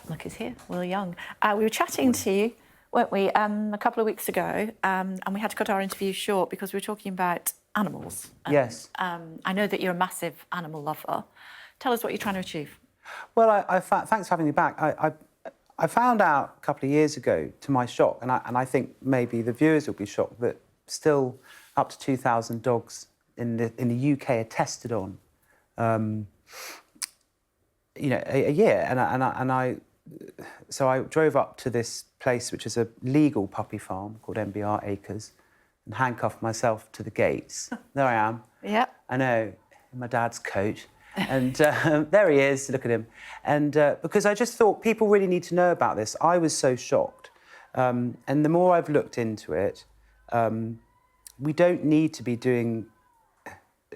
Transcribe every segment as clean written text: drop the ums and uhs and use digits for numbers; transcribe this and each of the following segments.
Look, he's here, Will Young. We were chatting to you, weren't we, a couple of weeks ago, and we had to cut our interview short because we were talking about animals. Yes. I know that you're a massive animal lover. Tell us what you're trying to achieve. Well, thanks for having me back. I found out a couple of years ago, to my shock, and I think maybe the viewers will be shocked, that still up to 2,000 dogs in the UK are tested on, a year. So I drove up to this place, which is a legal puppy farm called MBR Acres, and handcuffed myself to the gates. There I am. Yeah. I know, in my dad's coat. And there he is, look at him. And because I just thought people really need to know about this. I was so shocked. And the more I've looked into it, we don't need to be doing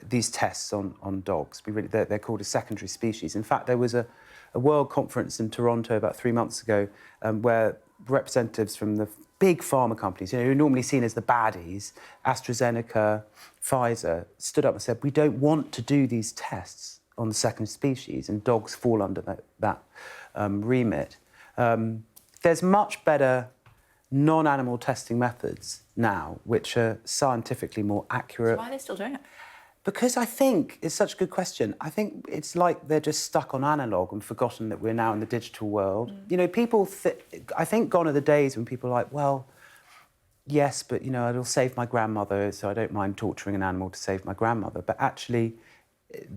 these tests on dogs. They're called a secondary species. In fact, there was a world conference in Toronto about 3 months ago where representatives from the big pharma companies, who are normally seen as the baddies, AstraZeneca, Pfizer, stood up and said, we don't want to do these tests on the second species, and dogs fall under that remit. There's much better non-animal testing methods now, which are scientifically more accurate. So why are they still doing it? Because I think, it's such a good question, I think it's like they're just stuck on analogue and forgotten that we're now in the digital world. You know, I think gone are the days when people are like, well, yes, but, you know, it'll save my grandmother, so I don't mind torturing an animal to save my grandmother. But actually,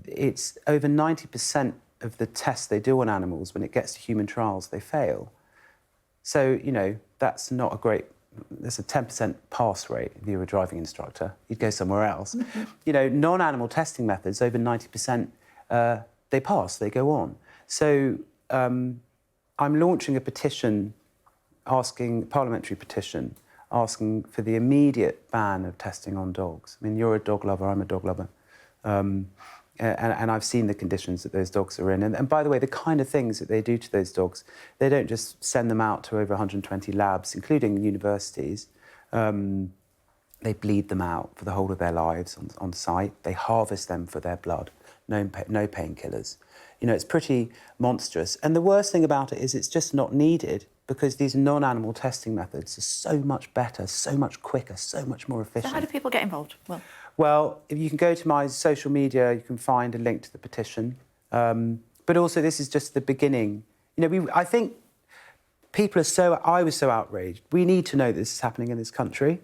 it's over 90% of the tests they do on animals, when it gets to human trials, they fail. So, you know, that's not a great... There's a 10% pass rate if you were a driving instructor. You'd go somewhere else. You know, non-animal testing methods, over 90%, they pass, they go on. So I'm launching a petition, parliamentary petition, asking for the immediate ban of testing on dogs. I mean, you're a dog lover, I'm a dog lover. And I've seen the conditions that those dogs are in. And by the way, the kind of things that they do to those dogs, they don't just send them out to over 120 labs, including universities. They bleed them out for the whole of their lives on site. They harvest them for their blood. No painkillers. You know, it's pretty monstrous. And the worst thing about it is it's just not needed, because these non-animal testing methods are so much better, so much quicker, so much more efficient. So how do people get involved? Well, if you can go to my social media, you can find a link to the petition. But also, this is just the beginning. You know, I think people are I was so outraged. We need to know that this is happening in this country.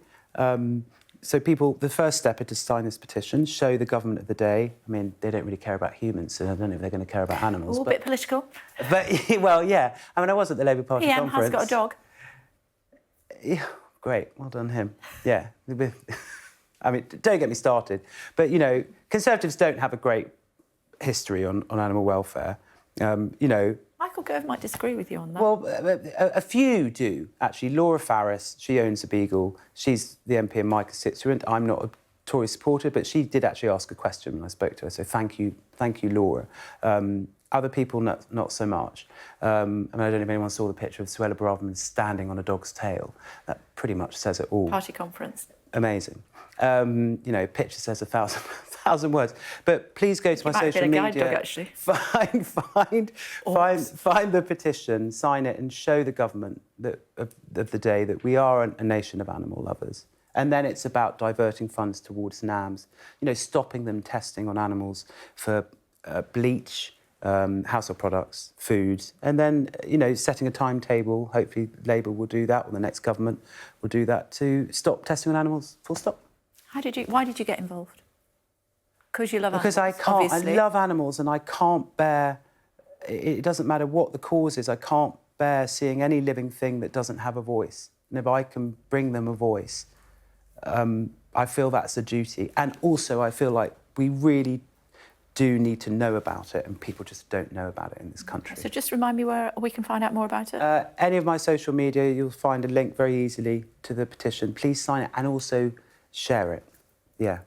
So the first step is to sign this petition, show the government of the day. I mean, they don't really care about humans, so I don't know if they're going to care about animals. A bit political. But, well, yeah. I mean, I was at the Labour Party conference. Has got a dog. Yeah, great. Well done, him. Yeah. I mean, don't get me started. But, you know, Conservatives don't have a great history on animal welfare. You know... Michael Gove might disagree with you on that. Well, a few do, actually. Laura Farris, she owns a beagle. She's the MP in my constituent. I'm not a Tory supporter, but she did actually ask a question when I spoke to her, so thank you, Laura. Other people, not so much. I mean, I don't know if anyone saw the picture of Suella Braverman standing on a dog's tail. That pretty much says it all. Party conference. Amazing. You know, picture says 1,000 words. But please go to my social media. Guide dog, actually. Find the petition, sign it, and show the government of the day that we are a nation of animal lovers. And then it's about diverting funds towards NAMs. You know, stopping them testing on animals for bleach, household products, foods, and then, you know, setting a timetable. Hopefully Labour will do that, or the next government will do that, to stop testing on animals, full stop. Why did you get involved? Because you love animals, because I can't. Obviously. I love animals, and I can't bear... It doesn't matter what the cause is, I can't bear seeing any living thing that doesn't have a voice. And if I can bring them a voice, I feel that's a duty. And also, I feel like we really do need to know about it, and people just don't know about it in this country. So just remind me where we can find out more about it. Any of my social media, you'll find a link very easily to the petition. Please sign it and also share it. Yeah.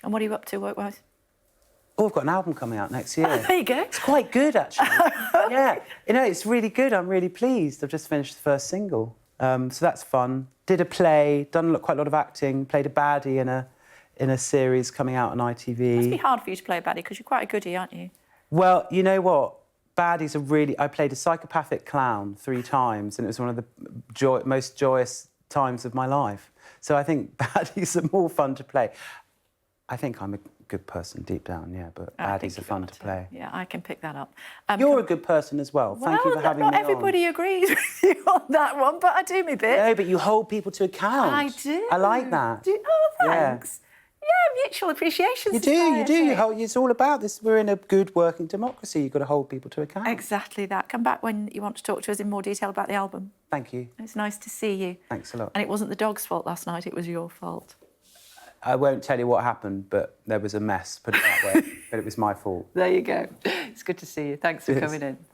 And what are you up to work-wise? Oh, I've got an album coming out next year. There you go. It's quite good, actually. Yeah. You know, it's really good. I'm really pleased. I've just finished the first single. So that's fun. Did a play, done quite a lot of acting, played a baddie in a series coming out on ITV. It must be hard for you to play a baddie, because you're quite a goodie, aren't you? Well, you know what? baddies are really... I played a psychopathic clown 3 times, and it was one of the most joyous times of my life. So I think baddies are more fun to play. I think I'm a good person deep down, yeah, but baddies are fun to play. Yeah, I can pick that up. You're a good person as well. Thank you for having me on. Not everybody agrees with you on that one, but I do my bit. No, but you hold people to account. I do. I like that. Oh, thanks. Yeah, mutual appreciation You society. do. It's all about this. We're in a good working democracy. You've got to hold people to account. Exactly that. Come back when you want to talk to us in more detail about the album. Thank you. It's nice to see you. Thanks a lot. And it wasn't the dog's fault last night, it was your fault. I won't tell you what happened, but there was a mess, put it that way. But it was my fault. There you go. It's good to see you. Thanks for coming in. Thanks.